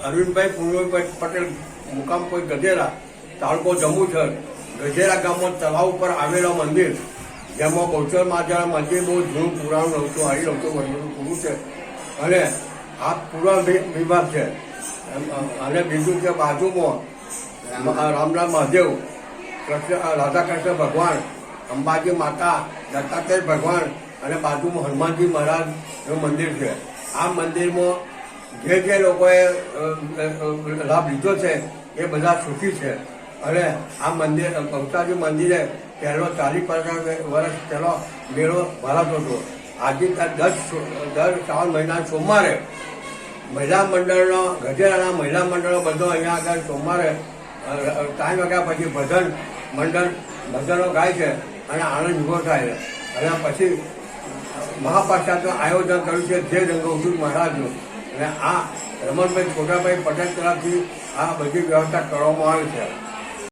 અરવિંદભાઈ પૂર્ણભાઈ પટેલ મુકામ કોઈ ગજેરા તાલુકો જંબુસર ગજેરા ગામમાં તળાવ ઉપર આવેલા મંદિર, જેમાં બહુચર માતા મંદિર બહુ જૂનું પુરાણું નહોતું, હરી નહોતું મંદિરનું પૂરું છે. અને આ પુરાણ વિભાગ છે. અને બીજું કે બાજુમાં રામલાલ મહાદેવ, રાધા કૃષ્ણ ભગવાન, અંબાજી માતા, દત્તાત્રેય ભગવાન અને બાજુમાં હનુમાનજી મહારાજનું મંદિર છે. આ મંદિરમાં જે લોકોએ લાભ લીધો છે એ બધા સુખી છે. અને આ મંદિર બહુચરાજી મંદિરે પહેલો 40-50 વર્ષ પહેલો મેળો ભરાતો હતો. આજે દર શ્રાવણ મહિના સોમવારે મહિલા મંડળનો, ગજેરાના મહિલા મંડળો બધો અહીંયા આગળ સોમવારે 3 વાગ્યા પછી ભજનો ગાય છે અને આનંદ ઉભો થાય છે. અને પછી મહાપ્રસાદનું આયોજન કર્યું છે જે રંગોત્સવ મહારાજનું. અને આ રમણભાઈ છોટાભાઈ પટેલ તરફથી આ બધી વ્યવસ્થા કરવામાં આવી છે.